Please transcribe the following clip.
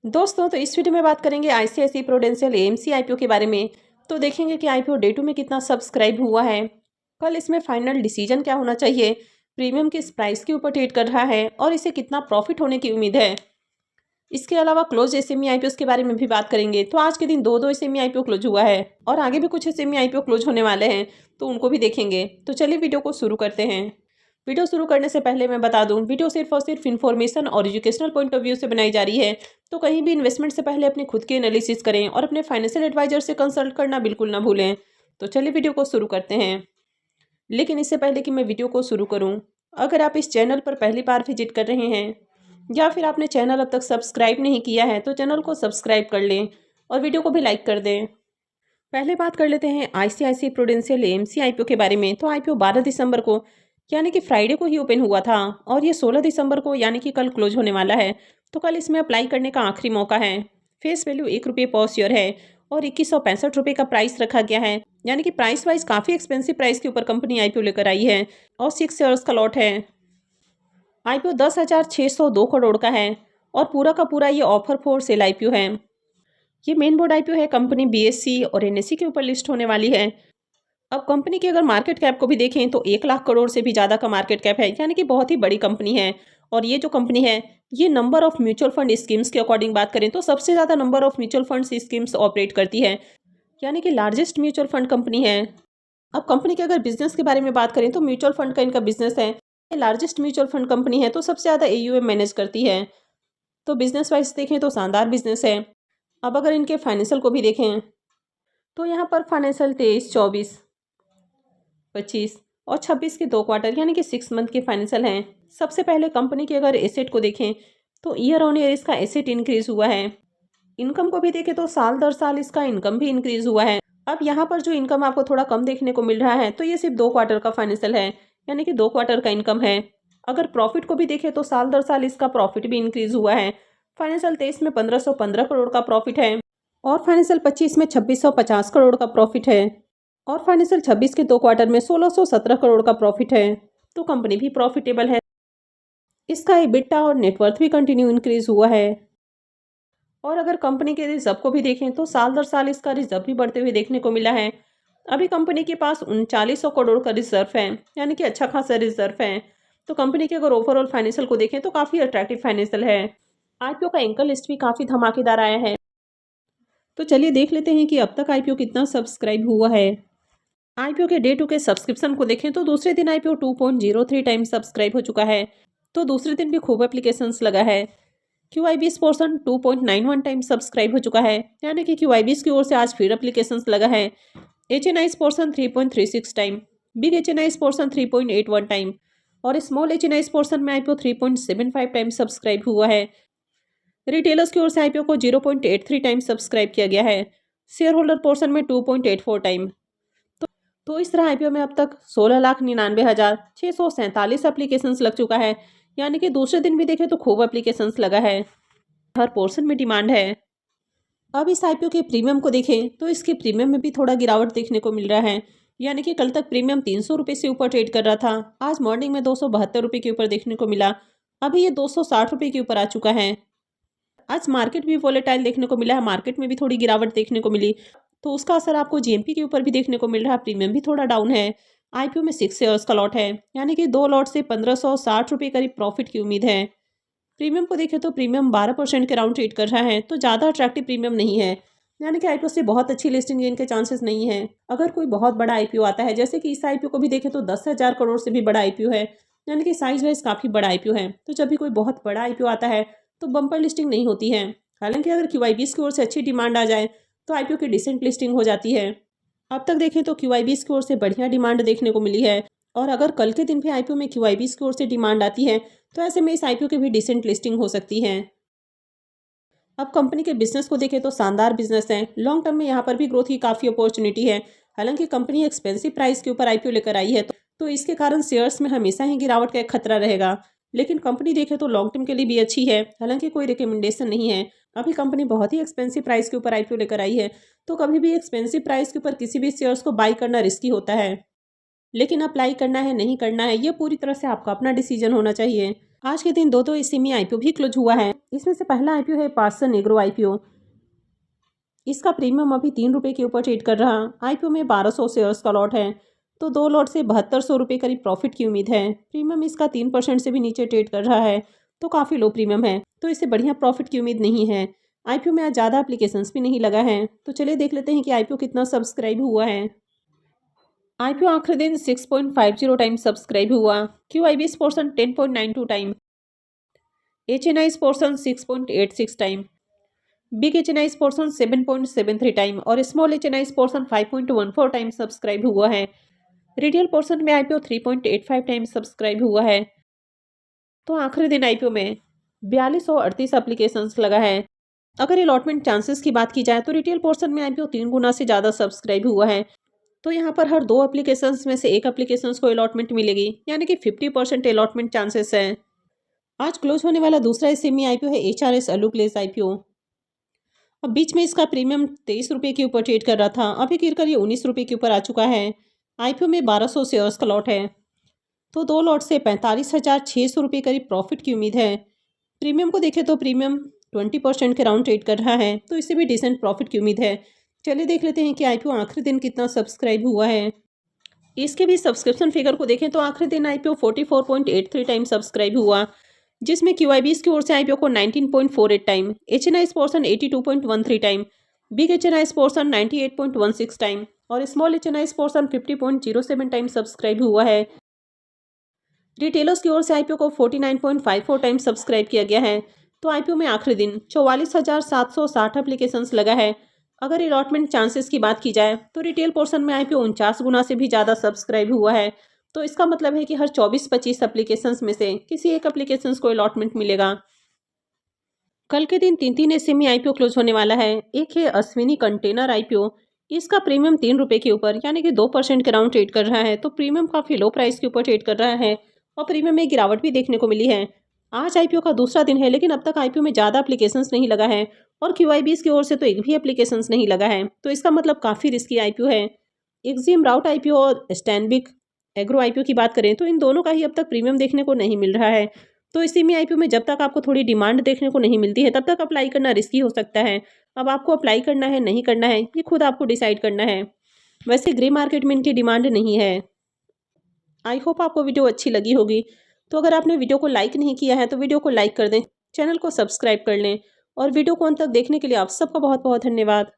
दोस्तों तो इस वीडियो में बात करेंगे आईसीआईसीआई प्रूडेंशियल एएमसी आईपीओ के बारे में। तो देखेंगे कि आईपीओ डे 2 में कितना सब्सक्राइब हुआ है, कल इसमें फाइनल डिसीजन क्या होना चाहिए, प्रीमियम किस प्राइस के ऊपर ट्रेड कर रहा है और इसे कितना प्रॉफिट होने की उम्मीद है। इसके अलावा क्लोज एसएमई आईपीओ के बारे में भी बात करेंगे। तो आज के दिन दो एसएमई आईपीओ क्लोज हुआ है और आगे भी कुछ एसएमई आईपीओ क्लोज होने वाले हैं, तो उनको भी देखेंगे। तो चलिए वीडियो को शुरू करते हैं। वीडियो शुरू करने से पहले मैं बता दूं, वीडियो सिर्फ और सिर्फ इन्फॉर्मेशन और एजुकेशनल पॉइंट ऑफ व्यू से बनाई जा रही है। तो कहीं भी इन्वेस्टमेंट से पहले अपनी खुद की एनालिसिस करें और अपने फाइनेंशियल एडवाइजर से कंसल्ट करना बिल्कुल ना भूलें। तो चलिए वीडियो को शुरू करते हैं। लेकिन इससे पहले कि मैं वीडियो को शुरू करूं, अगर आप इस चैनल पर पहली बार विजिट कर रहे हैं या फिर आपने चैनल अब तक सब्सक्राइब नहीं किया है तो चैनल को सब्सक्राइब कर लें और वीडियो को भी लाइक कर दें। पहले बात कर लेते हैं आईसीआईसीआई प्रूडेंशियल एएमसी आईपीओ के बारे में। तो आईपीओ 12 दिसंबर को यानी कि फ्राइडे को ही ओपन हुआ था और ये 16 दिसंबर को यानी कि कल क्लोज होने वाला है। तो कल इसमें अप्लाई करने का आखिरी मौका है। फेस वैल्यू ₹1 पर शेयर है और ₹2165 का प्राइस रखा गया है, यानी कि प्राइस वाइज काफ़ी एक्सपेंसिव प्राइस के ऊपर कंपनी आईपीओ लेकर आई है और 6 शेयर्स का लॉट है। आईपीओ 10,602 करोड़ का है और पूरा का पूरा ये ऑफर फॉर सेल आईपीओ है। ये मेन बोर्ड आईपीओ है, कंपनी बीएससी और एनएससी के ऊपर लिस्ट होने वाली है। अब कंपनी की अगर मार्केट कैप को भी देखें तो 1 लाख करोड़ से भी ज़्यादा का मार्केट कैप है, यानी कि बहुत ही बड़ी कंपनी है। और ये जो कंपनी है, ये number of mutual fund schemes के अकॉर्डिंग बात करें तो सबसे ज़्यादा number of mutual fund schemes operate करती है, यानी कि लार्जेस्ट म्यूचुअल फंड कंपनी है। अब कंपनी के अगर बिजनेस के बारे में बात करें तो म्यूचुअल फंड का इनका बिजनेस है। ये लार्जेस्ट म्यूचुअल फंड कंपनी है तो सबसे ज़्यादा एयूएम मैनेज करती है। तो बिजनेस वाइज देखें तो शानदार बिजनेस है। अब अगर इनके फाइनेंशियल को भी देखें तो यहाँ पर फाइनेंशियल 23, 24, 25 और 26 के 2 क्वार्टर यानी कि 6 मंथ के फाइनेंशियल हैं। सबसे पहले कंपनी के अगर एसेट को देखें तो ईयर ऑन ईयर इसका एसेट इंक्रीज हुआ है। इनकम को भी देखें तो साल दर साल इसका इनकम भी इंक्रीज हुआ है। अब यहाँ पर जो इनकम आपको थोड़ा कम देखने को मिल रहा है तो ये सिर्फ 2 क्वार्टर का फाइनेंशियल है, यानी कि 2 क्वार्टर का इनकम है। अगर प्रॉफिट को भी देखें तो साल दर साल इसका प्रॉफिट भी इंक्रीज हुआ है। फाइनेंशियल 23 में 1515 करोड़ का प्रॉफिट है और फाइनेंशियल 25 में 2650 करोड़ का प्रॉफिट है और फाइनेंशियल 26 के 2 क्वार्टर में 1617 करोड़ का प्रॉफिट है। तो कंपनी भी प्रॉफिटेबल है। इसका EBITDA और नेटवर्थ भी कंटिन्यू इंक्रीज हुआ है। और अगर कंपनी के रिजर्व को भी देखें तो साल दर साल इसका रिजर्व भी बढ़ते हुए देखने को मिला है। अभी कंपनी के पास 3900 करोड़ का रिजर्व है, यानी कि अच्छा खासा रिजर्व है। तो कंपनी के अगर ओवरऑल फाइनेंशियल को देखें तो काफ़ी अट्रैक्टिव फाइनेंशियल है। आईपीओ का एंकर लिस्ट भी काफ़ी धमाकेदार आया है। तो चलिए देख लेते हैं कि अब तक आईपीओ कितना सब्सक्राइब हुआ है। आईपीओ के डे 2 के सब्सक्रिप्शन को देखें तो दूसरे दिन आईपीओ 2.03 टाइम सब्सक्राइब हो चुका है। तो दूसरे दिन भी खूब एप्लीकेशंस लगा है। क्यूआईबीएस पोर्शन 2.91 टाइम सब्सक्राइब हो चुका है, यानी कि क्यूआईबीएस की ओर से आज फिर एप्लीकेशंस लगा है। HNIs portion 3.36 time, big HNIs portion 3.81 time और स्मॉल एचएनआईस पोर्शन में आईपीओ 3.75 टाइम सब्सक्राइब हुआ है। रिटेलर्स की ओर से आईपीओ को 0.83 टाइम सब्सक्राइब किया गया है। शेयर होल्डर पोर्शन में 2.84 टाइम। तो इस तरह आईपीओ में अब तक 16,99,647 एप्लीकेशंस लग चुका है, यानी कि दूसरे दिन भी देखें तो खूब एप्लीकेशंस लगा है। हर पोर्शन में डिमांड है। अब इस आईपीओ के प्रीमियम को देखें तो इसके प्रीमियम में भी थोड़ा गिरावट देखने को मिल रहा है, यानी कि कल तक प्रीमियम 300 रुपये से ऊपर ट्रेड कर रहा था। आज मॉर्निंग में 272 रुपये के ऊपर देखने को मिला। अभी ये 260 रुपये के ऊपर आ चुका है। आज मार्केट भी वोलेटाइल देखने को मिला है, मार्केट में भी थोड़ी गिरावट देखने को मिली, तो उसका असर आपको जीएमपी के ऊपर भी देखने को मिल रहा है। प्रीमियम भी थोड़ा डाउन है। आईपीओ में 6 शेयर्स का लॉट है, यानी कि 2 लॉट से 1560 रुपये करीब प्रॉफिट की उम्मीद है। प्रीमियम को देखें तो प्रीमियम 12% के राउंड ट्रेड कर रहा है, तो ज़्यादा अट्रैक्टिव प्रीमियम नहीं है, यानी कि आईपीओ से बहुत अच्छी लिस्टिंग गेन के चांसेस नहीं है। अगर कोई बहुत बड़ा आईपीओ आता है, जैसे कि इस आईपीओ को भी देखें तो 10,000 करोड़ से भी बड़ा आईपीओ है, यानी कि साइज वाइज काफ़ी बड़ा आईपीओ है। तो जब भी कोई बहुत बड़ा आईपीओ आता है तो बम्पर लिस्टिंग नहीं होती है। हालांकि अगर क्यूआईबीएस की ओर से अच्छी डिमांड आ जाए तो आईपीओ की डिसेंट लिस्टिंग हो जाती है। अब तक देखें तो क्यूआईबीएस की ओर से बढ़िया डिमांड देखने को मिली है और अगर कल के दिन भी आईपीओ में क्यूआईबीएस की ओर से डिमांड आती है तो ऐसे में इस आईपीओ की भी डिसेंट लिस्टिंग हो सकती है। अब कंपनी के बिजनेस को देखें तो शानदार बिजनेस है। लॉन्ग टर्म में यहाँ पर भी ग्रोथ की काफ़ी अपॉर्चुनिटी है। हालांकि कंपनी एक्सपेंसिव प्राइस के ऊपर आईपीओ लेकर आई है, तो इसके कारण शेयर्स में हमेशा ही गिरावट का एक खतरा रहेगा। लेकिन कंपनी देखें तो लॉन्ग टर्म के लिए भी अच्छी है। हालांकि कोई रिकमेंडेशन नहीं है। अभी कंपनी बहुत ही एक्सपेंसिव प्राइस के ऊपर आईपीओ लेकर आई है, तो कभी भी एक्सपेंसिव प्राइस के ऊपर किसी भी शेयर्स को बाई करना रिस्की होता है। लेकिन अप्लाई करना है नहीं करना है, ये पूरी तरह से आपका अपना डिसीजन होना चाहिए। आज के दिन दो एसएमई आईपीओ भी क्लोज हुआ है। इसमें से पहला आईपीओ है पार्सन एग्रो आईपीओ। इसका प्रीमियम अभी 3 रुपये के ऊपर ट्रेड कर रहा। आईपीओ में 1200 शेयर्स का लॉट है, तो 2 लॉट से 7200 रुपये करीब प्रॉफिट की उम्मीद है। प्रीमियम इसका 3% से भी नीचे ट्रेड कर रहा है, तो काफ़ी लो प्रीमियम है, तो इससे बढ़िया प्रॉफिट की उम्मीद नहीं है। आईपीओ में आज ज़्यादा एप्लीकेशंस भी नहीं लगा है, तो चलिए देख लेते हैं कि आईपीओ कितना सब्सक्राइब हुआ है। आईपीओ आखिरी दिन 6.50 टाइम सब्सक्राइब हुआ। QIBs portion 10.92 time, HNIs portion 6.86 time, big HNIs portion 7.73 time और small HNIs portion 5.14 time subscribed हुआ है। रिटेल पोर्सन में आईपीओ 3.85 टाइम सब्सक्राइब हुआ है। तो आखिरी दिन आईपीओ में 4238 एप्लीकेशंस लगा है। अगर अलॉटमेंट चांसेस की बात की जाए तो रिटेल पोर्सन में आईपीओ 3 गुना से ज़्यादा सब्सक्राइब हुआ है, तो यहाँ पर हर 2 एप्लीकेशंस में से एक एप्लीकेशंस को अलॉटमेंट मिलेगी, यानी कि 50% अलॉटमेंट चांसेस है। आज क्लोज होने वाला दूसरा एसएमई आईपीओ है एचआरएस अलूप्लेस आईपीओ। अब बीच में इसका प्रीमियम 23 रुपये के ऊपर ट्रेड कर रहा था, अभी गिरकर ये 19 रुपये के ऊपर आ चुका है। आईपीओ में 1200 शेयर्स का लॉट है, तो 2 लॉट से 45,600 रुपये करीब प्रॉफिट की उम्मीद है। प्रीमियम को देखें तो प्रीमियम 20% के राउंड ट्रेड कर रहा है, तो इससे भी डिसेंट प्रॉफिट की उम्मीद है। चलिए देख लेते हैं कि आईपीओ आखिरी दिन कितना सब्सक्राइब हुआ है। इसके भी सब्सक्रिप्शन फिगर को देखें तो आखिरी दिन आईपीओ 44.83 टाइम सब्सक्राइब हुआ, जिसमें क्यूआईबीएस की ओर से आईपीओ को 19.48 time, HNIs portion 82.13 time, big HNIs portion 98.16 time और small HNIs portion 50.07 time subscribed हुआ है। रिटेलर्स की ओर से आईपीओ को 49.54 टाइम सब्सक्राइब किया गया है। तो आईपीओ में आखिरी दिन 44,760 एप्लीकेशंस लगा है। अगर अलॉटमेंट चांसेस की बात की जाए तो रिटेल पोर्शन में आईपीओ 49 गुना से भी ज़्यादा सब्सक्राइब हुआ है, तो इसका मतलब है कि हर 24-25 एप्लीकेशंस में से किसी एक एप्लीकेशंस को अलॉटमेंट मिलेगा। कल के दिन 3 एसएमई आईपीओ क्लोज होने वाला है। एक है अश्विनी कंटेनर आईपीओ। इसका प्रीमियम 3 रुपये के ऊपर यानी कि 2% के राउंड ट्रेड कर रहा है, तो प्रीमियम काफ़ी लो प्राइस के ऊपर ट्रेड कर रहा है और प्रीमियम में गिरावट भी देखने को मिली है। आज आईपीओ का दूसरा दिन है, लेकिन अब तक आईपीओ में ज़्यादा एप्लीकेशंस नहीं लगा है और क्यूआईबीएस की ओर से तो एक भी एप्लीकेशंस नहीं लगा है, तो इसका मतलब काफ़ी रिस्की आईपीओ है। एक्जिम राउट आईपीओ और स्टैनबिक एग्रो आईपीओ की बात करें तो इन दोनों का ही अब तक प्रीमियम देखने को नहीं मिल रहा है, तो इसी में आईपीओ में जब तक आपको थोड़ी डिमांड देखने को नहीं मिलती है तब तक अप्लाई करना रिस्की हो सकता है। अब आपको अप्लाई करना है नहीं करना है ये खुद आपको डिसाइड करना है। वैसे ग्रे मार्केट में इनकी डिमांड नहीं है। आई होप आपको वीडियो अच्छी लगी होगी। तो अगर आपने वीडियो को लाइक नहीं किया है तो वीडियो को लाइक कर दें, चैनल को सब्सक्राइब कर लें और वीडियो को अंत तक देखने के लिए आप सबका बहुत बहुत धन्यवाद।